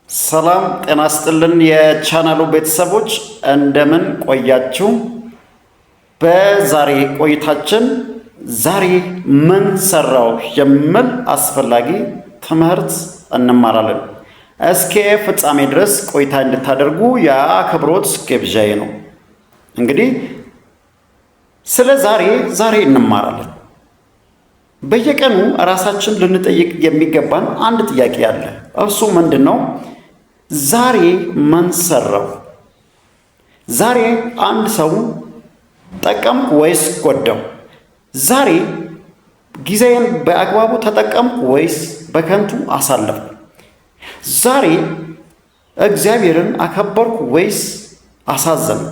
ሰላም ጤና ይስጥልን የቻናሉ ቤተሰቦች እንደምን ቆያችሁ? በዛሬ ቆይታችን ዛሬ ምን ሰራው የሚል አስፈላጊ ትምህርት እንማራለን። እስከ ፍጻሜ ድረስ ቆይታ እንድታደርጉ የአክብሮት ግብዣዬ ነው። እንግዲህ ስለ ዛሬ እንማራለን። በየቀኑ ራሳችን ልንጠይቅ የሚገባን አንድ ጥያቄ አለ። እርሱ ምንድነው? ዛሬ ምን ሰራው? ዛሬ አንድ ሰው ጠቀምኩ ወይስ ጎዳው? ዛሬ ጊዜን በአግባቡ ተጠቀምኩ ወይስ በከንቱ አሳለፍኩ? ዛሬ እግዚአብሔርን አከበርኩ ወይስ አሳዘንኩ?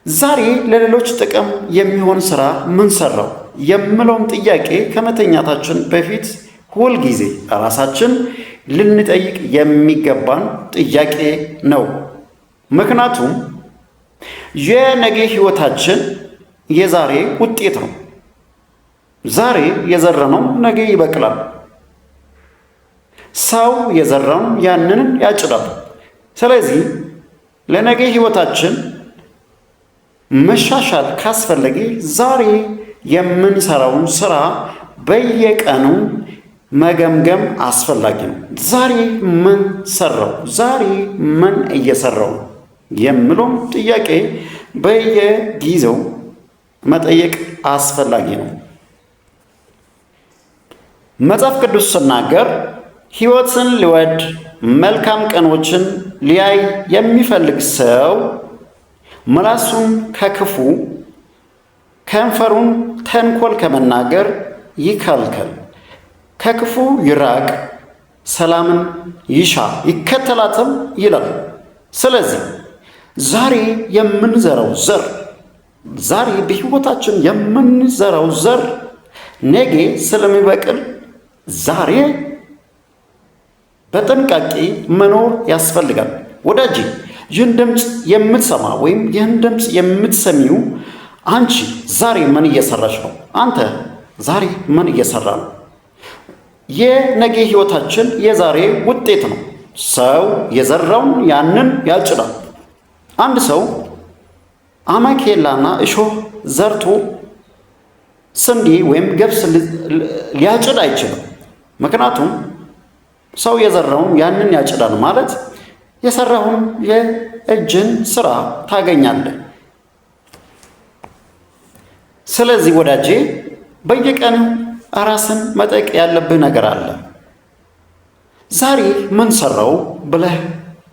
ዛሬ ለሌሎች ጥቅም የሚሆን ስራ ምን ሰራው የሚለውን ጥያቄ ከመተኛታችን በፊት ሁል ጊዜ ራሳችን ልንጠይቅ የሚገባን ጥያቄ ነው። ምክንያቱም የነገ ህይወታችን የዛሬ ውጤት ነው። ዛሬ የዘራነው ነገ ይበቅላል። ሰው የዘራውን ያንን ያጭዳል። ስለዚህ ለነገ ህይወታችን መሻሻል ካስፈለገ ዛሬ የምንሰራውን ስራ በየቀኑ መገምገም አስፈላጊ ነው። ዛሬ ምን ሰራው? ዛሬ ምን እየሰራው የሚለውን ጥያቄ በየጊዜው መጠየቅ አስፈላጊ ነው። መጽሐፍ ቅዱስ ሲናገር ሕይወትን ሊወድ መልካም ቀኖችን ሊያይ የሚፈልግ ሰው ምላሱን ከክፉ ከንፈሩን ተንኮል ከመናገር ይከልከል፣ ከክፉ ይራቅ፣ ሰላምን ይሻ ይከተላትም ይላል። ስለዚህ ዛሬ የምንዘራው ዘር ዛሬ በሕይወታችን የምንዘራው ዘር ነገ ስለሚበቅል ዛሬ በጥንቃቄ መኖር ያስፈልጋል። ወዳጄ ይህን ድምፅ የምትሰማ ወይም ይህን ድምፅ የምትሰሚው አንቺ ዛሬ ምን እየሰራች ነው? አንተ ዛሬ ምን እየሰራ ነው? የነገ ህይወታችን የዛሬ ውጤት ነው። ሰው የዘራውን ያንን ያጭዳል። አንድ ሰው አሜኬላና እሾህ ዘርቶ ስንዴ ወይም ገብስ ሊያጭድ አይችልም። ምክንያቱም ሰው የዘራውን ያንን ያጭዳል ማለት የሰራውን የእጅን ስራ ታገኛለህ። ስለዚህ ወዳጄ በየቀኑ ራስን መጠየቅ ያለብህ ነገር አለ። ዛሬ ምን ሰራው ብለህ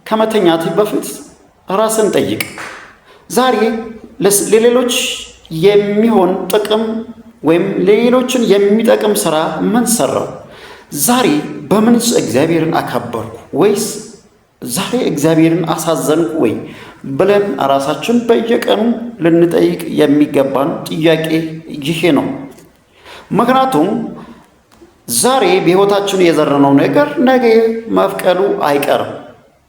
ከመተኛት በፊት ራስን ጠይቅ። ዛሬ ለሌሎች የሚሆን ጥቅም ወይም ለሌሎችን የሚጠቅም ስራ ምን ሰራው? ዛሬ በምንስ እግዚአብሔርን አከበርኩ ወይስ ዛሬ እግዚአብሔርን አሳዘንኩ ወይ ብለን ራሳችን በየቀኑ ልንጠይቅ የሚገባን ጥያቄ ይሄ ነው። ምክንያቱም ዛሬ በሕይወታችን የዘራነው ነገር ነገ መብቀሉ አይቀርም።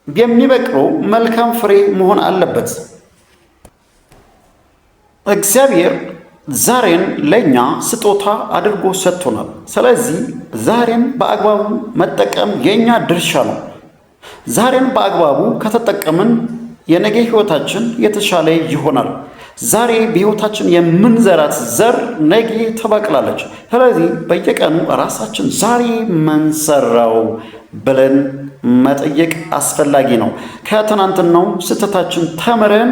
የሚበቅለው መልካም ፍሬ መሆን አለበት። እግዚአብሔር ዛሬን ለእኛ ስጦታ አድርጎ ሰጥቶናል። ስለዚህ ዛሬን በአግባቡ መጠቀም የእኛ ድርሻ ነው። ዛሬን በአግባቡ ከተጠቀምን የነገ ህይወታችን የተሻለ ይሆናል። ዛሬ በህይወታችን የምንዘራት ዘር ነገ ትበቅላለች። ስለዚህ በየቀኑ ራሳችን ዛሬ ምን ሰራው ብለን መጠየቅ አስፈላጊ ነው። ከትናንትናው ስህተታችን ተምረን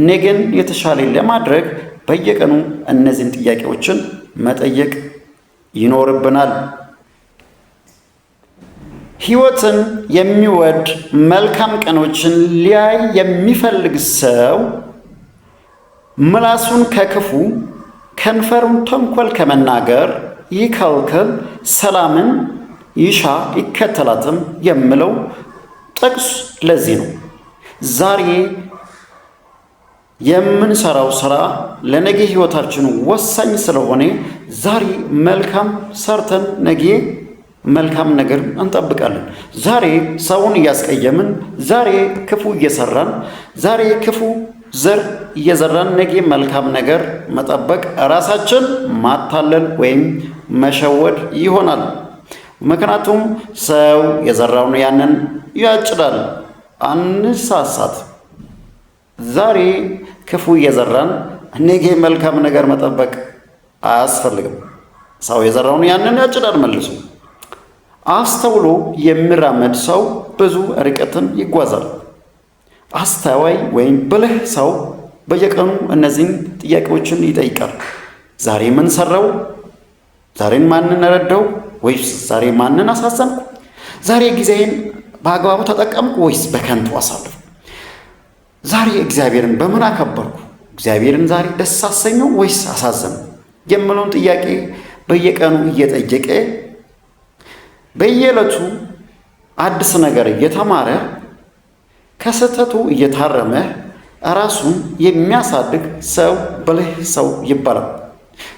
ነገን የተሻለ ለማድረግ በየቀኑ እነዚህን ጥያቄዎችን መጠየቅ ይኖርብናል። ሕይወትን የሚወድ መልካም ቀኖችን ሊያይ የሚፈልግ ሰው ምላሱን ከክፉ ከንፈሩን ተንኮል ከመናገር ይከልክል፣ ሰላምን ይሻ ይከተላትም የሚለው ጥቅስ ለዚህ ነው። ዛሬ የምንሰራው ስራ ለነገ ህይወታችን ወሳኝ ስለሆነ ዛሬ መልካም ሰርተን ነገ መልካም ነገር እንጠብቃለን። ዛሬ ሰውን እያስቀየምን፣ ዛሬ ክፉ እየሰራን፣ ዛሬ ክፉ ዘር እየዘራን ነገ መልካም ነገር መጠበቅ ራሳችን ማታለል ወይም መሸወድ ይሆናል። ምክንያቱም ሰው የዘራውን ያንን ያጭዳል። አንሳሳት። ዛሬ ክፉ እየዘራን ነገ መልካም ነገር መጠበቅ አያስፈልግም። ሰው የዘራውን ያንን ያጭዳል መልሶ። አስተውሎ የሚራመድ ሰው ብዙ ርቀትን ይጓዛል። አስተዋይ ወይም ብልህ ሰው በየቀኑ እነዚህን ጥያቄዎችን ይጠይቃል። ዛሬ ምን ሰራው? ዛሬን ማንን ረዳው? ወይስ ዛሬ ማንን አሳዘንኩ? ዛሬ ጊዜዬን በአግባቡ ተጠቀምኩ ወይስ በከንቱ አሳለፍኩ? ዛሬ እግዚአብሔርን በምን አከበርኩ? እግዚአብሔርን ዛሬ ደስ አሰኘው ወይስ አሳዘንኩ? የምለውን ጥያቄ በየቀኑ እየጠየቀ በየዕለቱ አዲስ ነገር እየተማረ ከስህተቱ እየታረመ ራሱን የሚያሳድግ ሰው ብልህ ሰው ይባላል።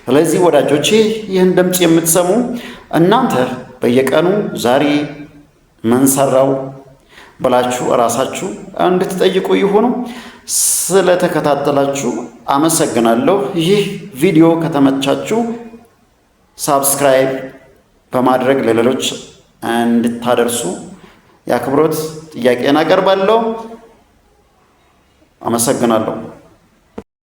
ስለዚህ ወዳጆቼ ይህን ድምፅ የምትሰሙ እናንተ በየቀኑ ዛሬ ምን ሰራው ብላችሁ ራሳችሁ እንድትጠይቁ ይሁኑ። ስለተከታተላችሁ አመሰግናለሁ። ይህ ቪዲዮ ከተመቻችሁ ሳብስክራይብ በማድረግ ለሌሎች እንድታደርሱ የአክብሮት ጥያቄን አቀርባለሁ። አመሰግናለሁ።